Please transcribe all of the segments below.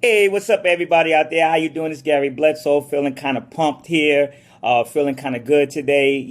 Hey, what's up, everybody out there? How you doing? It's Gary Bledsoe, feeling kind of pumped here, feeling kind of good today.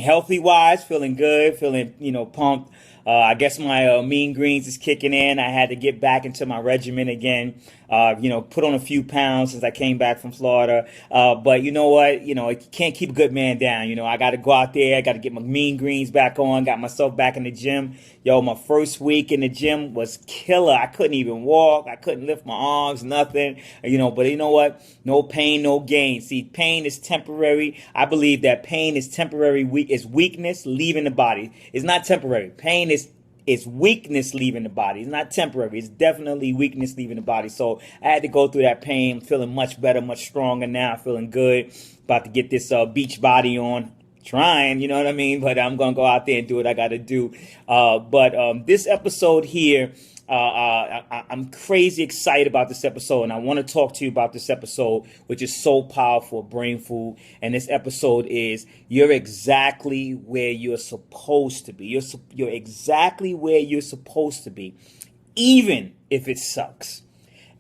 Healthy wise, feeling good, feeling pumped. I guess my mean greens is kicking in. I had to get back into my regimen again. Put on a few pounds since I came back from Florida. But you know what? You can't keep a good man down. I got to go out there. I got to get my mean greens back on. Got myself back in the gym. Yo, my first week in the gym was killer. I couldn't even walk. I couldn't lift my arms, nothing. But you know what? No pain, no gain. See, pain is temporary. I believe that pain is temporary. Is weakness leaving the body. It's not temporary. Pain is weakness leaving the body. It's not temporary. It's definitely weakness leaving the body. So I had to go through that pain. Feeling much better, much stronger now. Feeling good. About to get this beach body on. Trying, you know what I mean? But I'm going to go out there and do what I got to do. But this episode here, I'm crazy excited about this episode. And I want to talk to you about this episode, which is so powerful, brain food. And this episode is you're exactly where you're supposed to be. You're exactly where you're supposed to be, even if it sucks.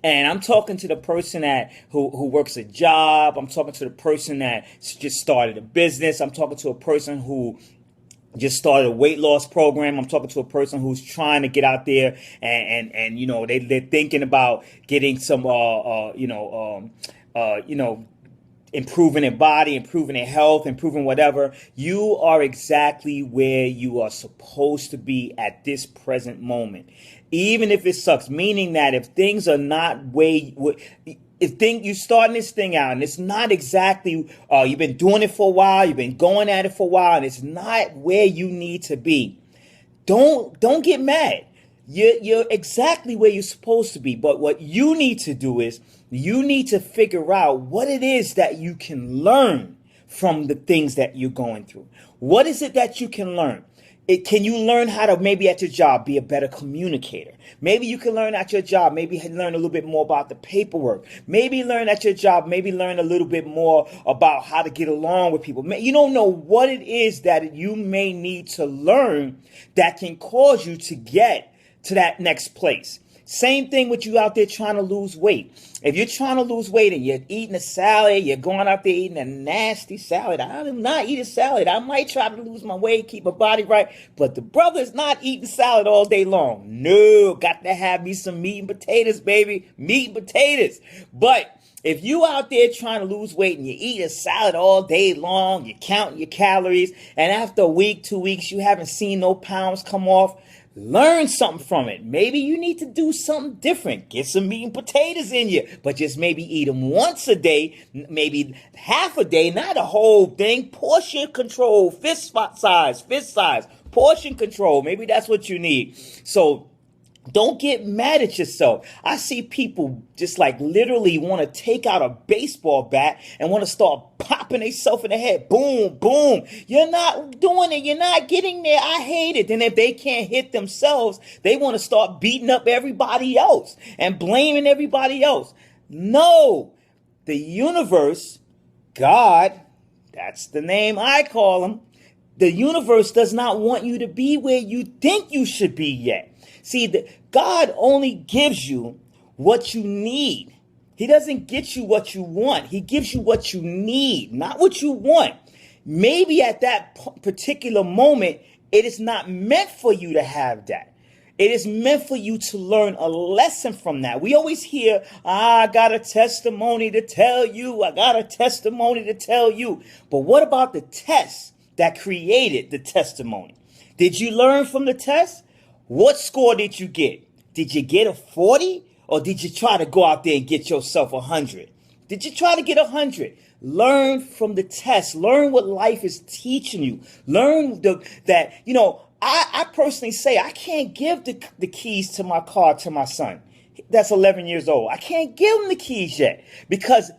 And I'm talking to the person who works a job. I'm talking to the person that just started a business. I'm talking to a person who just started a weight loss program. I'm talking to a person who's trying to get out there and they're thinking about getting some improving their body, improving their health, improving whatever. You are exactly where you are supposed to be at this present moment. Even if it sucks, meaning that if things are not you're starting this thing out and it's not exactly, you've been doing it for a while, you've been going at it for a while, and it's not where you need to be, don't get mad. You're exactly where you're supposed to be. But what you need to do is you need to figure out what it is that you can learn from the things that you're going through. What is it that you can learn? Can you learn how to maybe at your job be a better communicator? Maybe you can learn at your job, maybe learn a little bit more about the paperwork. Maybe learn at your job, maybe learn a little bit more about how to get along with people. You don't know what it is that you may need to learn that can cause you to get to that next place. Same thing with you out there trying to lose weight. If you're trying to lose weight and you're eating a salad, you're going out there eating a nasty salad. I do not eat a salad. I might try to lose my weight, keep my body right. But the brother's not eating salad all day long. No, got to have me some meat and potatoes, baby. Meat and potatoes. But if you out there trying to lose weight and you eat a salad all day long, you're counting your calories, and after a week, 2 weeks, you haven't seen no pounds come off, learn something from it. Maybe you need to do something different. Get some meat and potatoes in you, but just maybe eat them once a day, maybe half a day, not a whole thing. Portion control, fist size, portion control. Maybe that's what you need. So don't get mad at yourself. I see people just like literally want to take out a baseball bat and want to start popping themselves in the head. Boom, boom. You're not doing it. You're not getting there. I hate it. Then if they can't hit themselves, they want to start beating up everybody else and blaming everybody else. No, the universe, God, that's the name I call him. The universe does not want you to be where you think you should be yet. See, God only gives you what you need. He doesn't get you what you want. He gives you what you need, not what you want. Maybe at that particular moment, it is not meant for you to have that. It is meant for you to learn a lesson from that. We always hear, I got a testimony to tell you. I got a testimony to tell you. But what about the test that created the testimony? Did you learn from the test? What score did you get? Did you get a 40? Or did you try to go out there and get yourself 100? Did you try to get 100? Learn from the test. Learn what life is teaching you. Learn that, I personally say I can't give the keys to my car to my son. That's 11 years old. I can't give him the keys yet because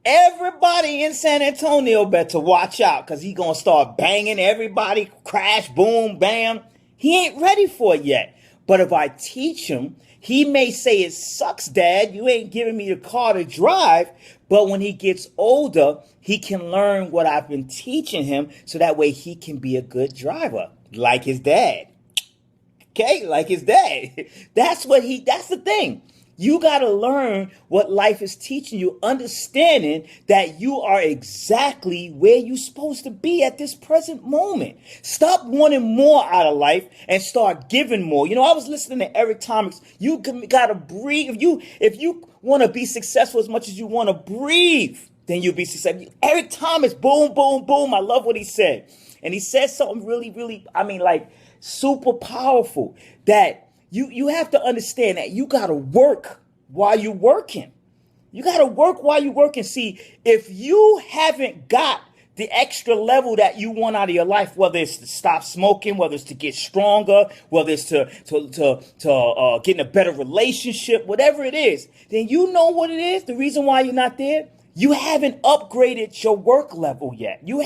everybody in San Antonio better watch out because he's going to start banging everybody. Crash, boom, bam. He ain't ready for it yet. But if I teach him, he may say, it sucks, Dad. You ain't giving me the car to drive. But when he gets older, he can learn what I've been teaching him so that way he can be a good driver like his dad. Okay, like his dad. That's the thing. You got to learn what life is teaching you, understanding that you are exactly where you're supposed to be at this present moment. Stop wanting more out of life and start giving more. You know, I was listening to Eric Thomas. You got to breathe. If you want to be successful as much as you want to breathe, then you'll be successful. Eric Thomas, boom, boom, boom. I love what he said. And he said something really, really, super powerful, that you have to understand that you got to work while you're working. You got to work while you're working. See, if you haven't got the extra level that you want out of your life, whether it's to stop smoking, whether it's to get stronger, whether it's to get in a better relationship, whatever it is, then you know what it is. The reason why you're not there, you haven't upgraded your work level yet. You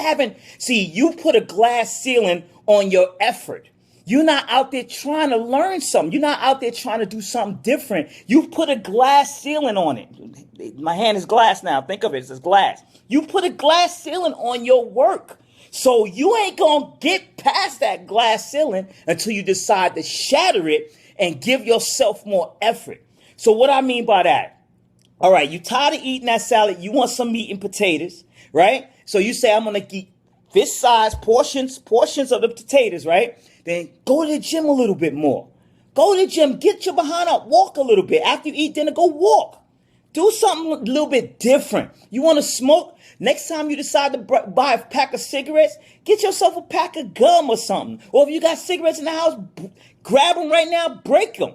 put a glass ceiling on your effort. You're not out there trying to learn something. You're not out there trying to do something different. You put a glass ceiling on it. My hand is glass now. Think of it as glass. You put a glass ceiling on your work. So you ain't going to get past that glass ceiling until you decide to shatter it and give yourself more effort. So what I mean by that, all right, you tired of eating that salad. You want some meat and potatoes, right? So you say, I'm going to eat this size portions of the potatoes, right? Then go to the gym a little bit more. Go to the gym, get your behind up, walk a little bit. After you eat dinner, go walk. Do something a little bit different. You want to smoke? Next time you decide to buy a pack of cigarettes, get yourself a pack of gum or something. Or if you got cigarettes in the house, grab them right now, break them.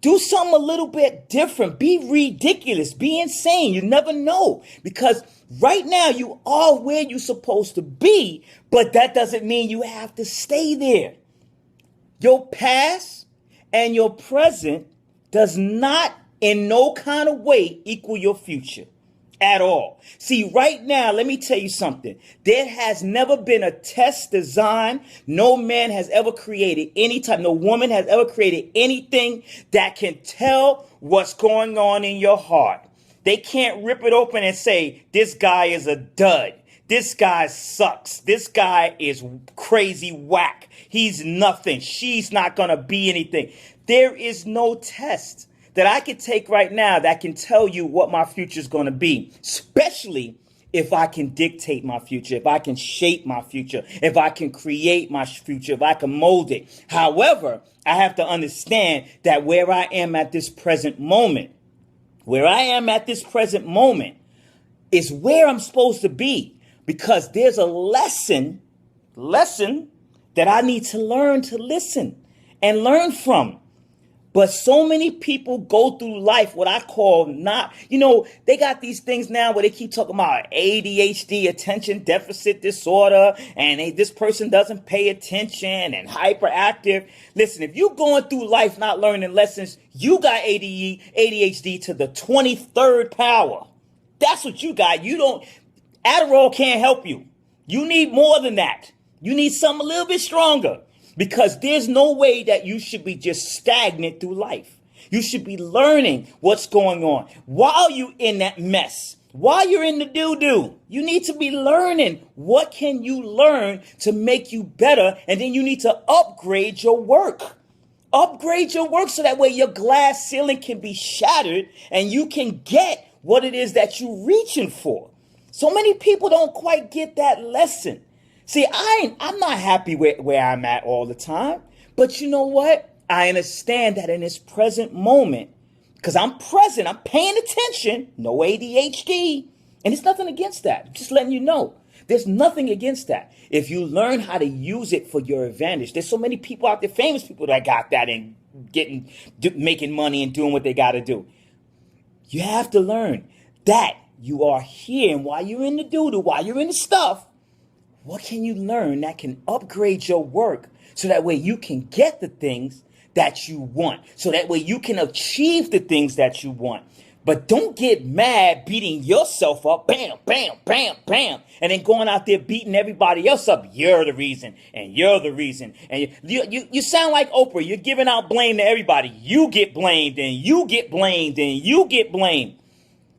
Do something a little bit different. Be ridiculous. Be insane. You never know. Because right now you are where you're supposed to be, but that doesn't mean you have to stay there. Your past and your present does not in no kind of way equal your future at all. See, right now, let me tell you something. There has never been a test designed. No man has ever created no woman has ever created anything that can tell what's going on in your heart. They can't rip it open and say, this guy is a dud. This guy sucks. This guy is crazy whack. He's nothing. She's not going to be anything. There is no test that I can take right now that can tell you what my future is going to be, especially if I can dictate my future, if I can shape my future, if I can create my future, if I can mold it. However, I have to understand that where I am at this present moment is where I'm supposed to be, because there's a lesson that I need to learn to listen and learn from. But so many people go through life what I call they got these things now where they keep talking about ADHD, attention deficit disorder, and this person doesn't pay attention and hyperactive. Listen, if you're going through life not learning lessons, you got ADHD to the 23rd power. That's what you got. Adderall can't help you. You need more than that. You need something a little bit stronger. Because there's no way that you should be just stagnant through life. You should be learning what's going on while you're in that mess, while you're in the doo-doo. You need to be learning. What can you learn to make you better? And then you need to upgrade your work. Upgrade your work so that way your glass ceiling can be shattered and you can get what it is that you're reaching for. So many people don't quite get that lesson. See, I'm not happy where I'm at all the time. But you know what? I understand that in this present moment, because I'm present, I'm paying attention, no ADHD. And it's nothing against that. Just letting you know. There's nothing against that. If you learn how to use it for your advantage. There's so many people out there, famous people that got that and making money and doing what they got to do. You have to learn that you are here. And while you're in the doo-doo, while you're in the stuff, what can you learn that can upgrade your work so that way you can get the things that you want, so that way you can achieve the things that you want? But don't get mad beating yourself up, bam, bam, bam, bam, and then going out there beating everybody else up. You're the reason, and you're the reason. And you sound like Oprah. You're giving out blame to everybody. You get blamed, and you get blamed, and you get blamed.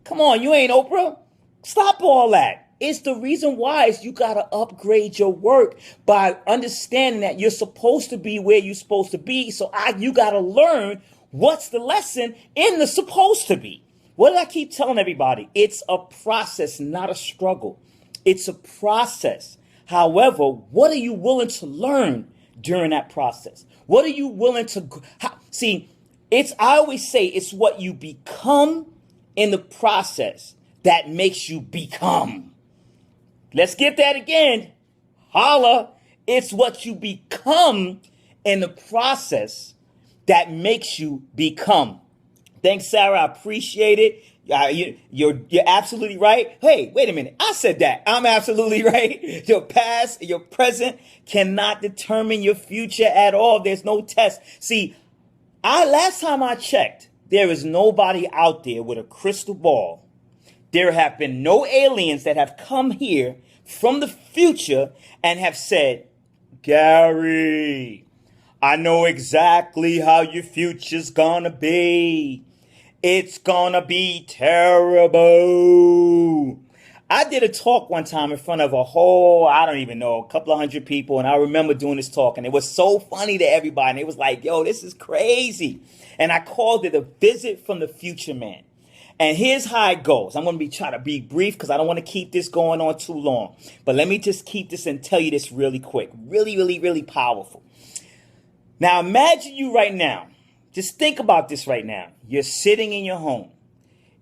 Come on, you ain't Oprah. Stop all that. It's the reason why is you got to upgrade your work by understanding that you're supposed to be where you're supposed to be. So you got to learn What's the lesson in the supposed to be? What did I keep telling everybody? It's a process, not a struggle. It's a process. However, what are you willing to learn during that process? What are you willing to see? I always say it's what you become in the process that makes you become. Let's get that again. Holla. It's what you become in the process that makes you become. Thanks, Sarah. I appreciate it. You're absolutely right. Hey, wait a minute. I said that. I'm absolutely right. Your past, your present cannot determine your future at all. There's no test. See, last time I checked, there is nobody out there with a crystal ball. There have been no aliens that have come here from the future and have said, Gary, I know exactly how your future's gonna be. It's gonna be terrible. I did a talk one time in front of a couple of hundred people. And I remember doing this talk, and it was so funny to everybody. And it was like, yo, this is crazy. And I called it a visit from the future man. And here's how it goes. I'm going to try to be brief because I don't want to keep this going on too long. But let me just keep this and tell you this really quick. Really, really, really powerful. Now, imagine you right now. Just think about this right now. You're sitting in your home.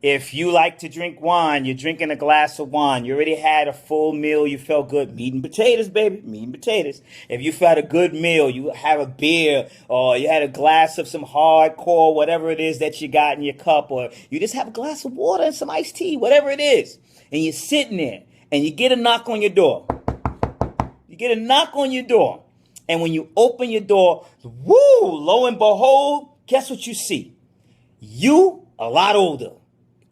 If you like to drink wine, you're drinking a glass of wine. You already had a full meal. You felt good. Meat and potatoes, baby. Meat and potatoes. If you had a good meal, you have a beer, or you had a glass of some hardcore, whatever it is that you got in your cup, or you just have a glass of water and some iced tea, whatever it is. And you're sitting there, and you get a knock on your door. You get a knock on your door. And when you open your door, woo, lo and behold, guess what you see? You, a lot older,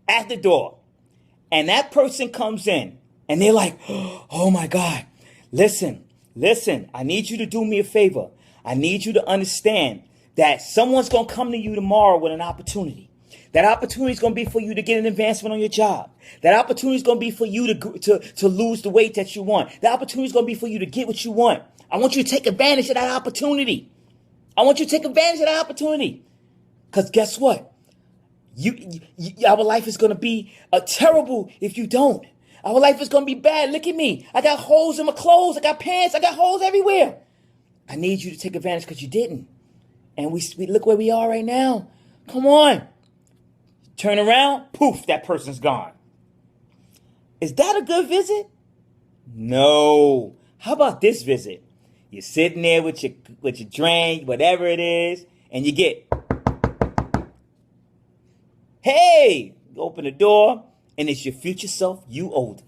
at the door. And that person comes in and they're like, oh my God, listen, I need you to do me a favor. I need you to understand that someone's going to come to you tomorrow with an opportunity. That opportunity is going to be for you to get an advancement on your job. That opportunity is going to be for you to lose the weight that you want. That opportunity is going to be for you to get what you want. I want you to take advantage of that opportunity. Because guess what? Our life is going to be terrible if you don't. Our life is going to be bad. Look at me. I got holes in my clothes. I got pants. I got holes everywhere. I need you to take advantage because you didn't. And we look where we are right now. Come on. Turn around. Poof, that person's gone. Is that a good visit? No. How about this visit? You're sitting there with your drink, whatever it is, and you get, hey, you open the door, and it's your future self, you older.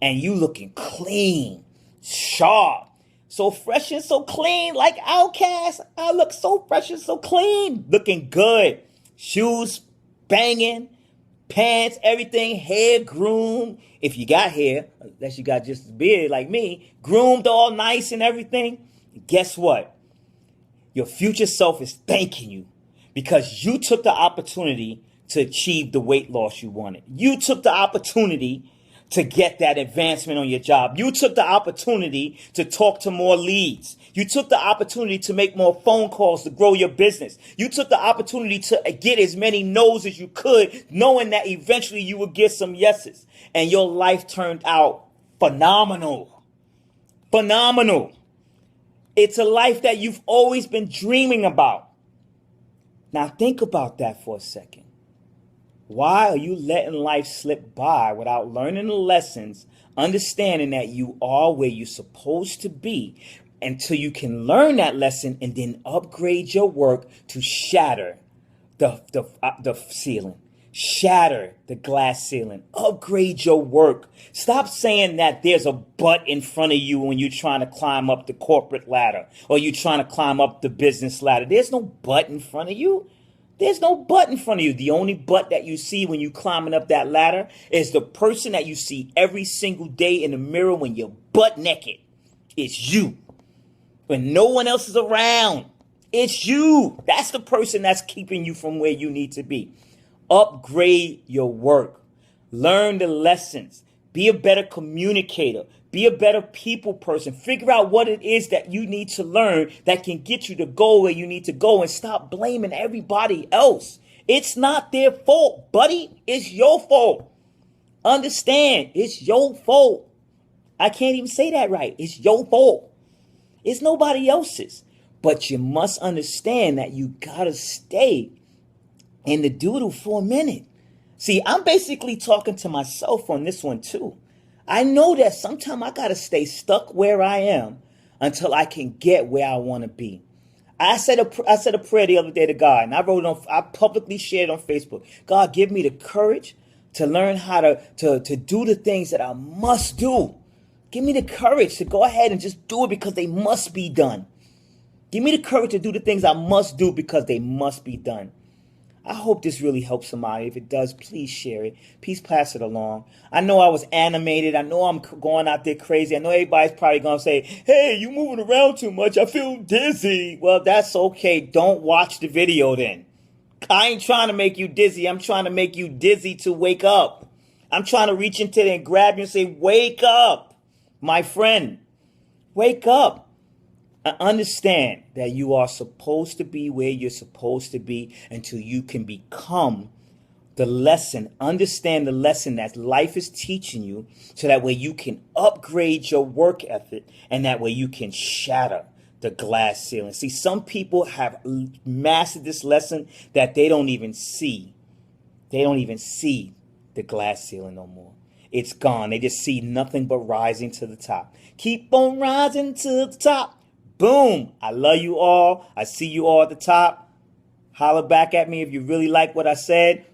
And you looking clean, sharp, so fresh and so clean, like Outcast. I look so fresh and so clean, looking good. Shoes banging, pants, everything, hair groomed. If you got hair, unless you got just a beard like me, groomed all nice and everything. Guess what? Your future self is thanking you because you took the opportunity to achieve the weight loss you wanted. You took the opportunity to get that advancement on your job. You took the opportunity to talk to more leads. You took the opportunity to make more phone calls to grow your business. You took the opportunity to get as many no's as you could, knowing that eventually you would get some yeses. And your life turned out phenomenal. Phenomenal. It's a life that you've always been dreaming about. Now think about that for a second. Why are you letting life slip by without learning the lessons, understanding that you are where you're supposed to be until you can learn that lesson and then upgrade your work to shatter the ceiling, shatter the glass ceiling, upgrade your work. Stop saying that there's a butt in front of you when you're trying to climb up the corporate ladder or you're trying to climb up the business ladder. There's no butt in front of you. There's no butt in front of you. The only butt that you see when you climbing up that ladder is the person that you see every single day in the mirror when you're butt naked. It's you. When no one else is around. It's you. That's the person that's keeping you from where you need to be. Upgrade your work. Learn the lessons. Be a better communicator. Be a better people person. Figure out what it is that you need to learn that can get you to go where you need to go, and stop blaming everybody else. It's not their fault, buddy. It's your fault. Understand, it's your fault. I can't even say that right. It's your fault. It's nobody else's. But you must understand that you gotta stay in the doodle for a minute. See, I'm basically talking to myself on this one too. I know that sometimes I gotta stay stuck where I am until I can get where I want to be. I said a prayer the other day to God, and I publicly shared it on Facebook. God, give me the courage to learn how to do the things that I must do. Give me the courage to go ahead and just do it because they must be done. Give me the courage to do the things I must do because they must be done. I hope this really helps somebody. If it does, please share it. Please pass it along. I know I was animated. I know I'm going out there crazy. I know everybody's probably going to say, hey, you moving around too much. I feel dizzy. Well, that's okay. Don't watch the video then. I ain't trying to make you dizzy. I'm trying to make you dizzy to wake up. I'm trying to reach into there and grab you and say, wake up, my friend. Wake up. Understand that you are supposed to be where you're supposed to be until you can become the lesson. Understand the lesson that life is teaching you, so that way you can upgrade your work ethic, and that way you can shatter the glass ceiling. See, some people have mastered this lesson that they don't even see. They don't even see the glass ceiling no more. It's gone. They just see nothing but rising to the top. Keep on rising to the top. Boom. I love you all. I see you all at the top. Holler back at me if you really like what I said.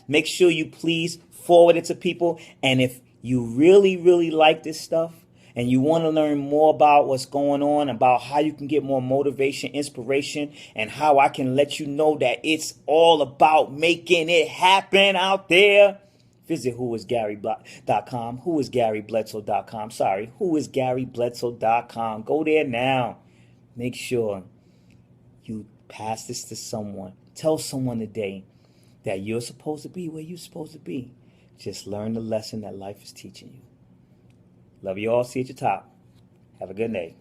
Make sure you please forward it to people. And if you really, really like this stuff and you want to learn more about what's going on, about how you can get more motivation, inspiration, and how I can let you know that it's all about making it happen out there, visit whoisgarybletsoe.com. Whoisgarybletsoe.com. Sorry, whoisgarybletsoe.com. Go there now. Make sure you pass this to someone. Tell someone today that you're supposed to be where you're supposed to be. Just learn the lesson that life is teaching you. Love you all. See you at the top. Have a good day.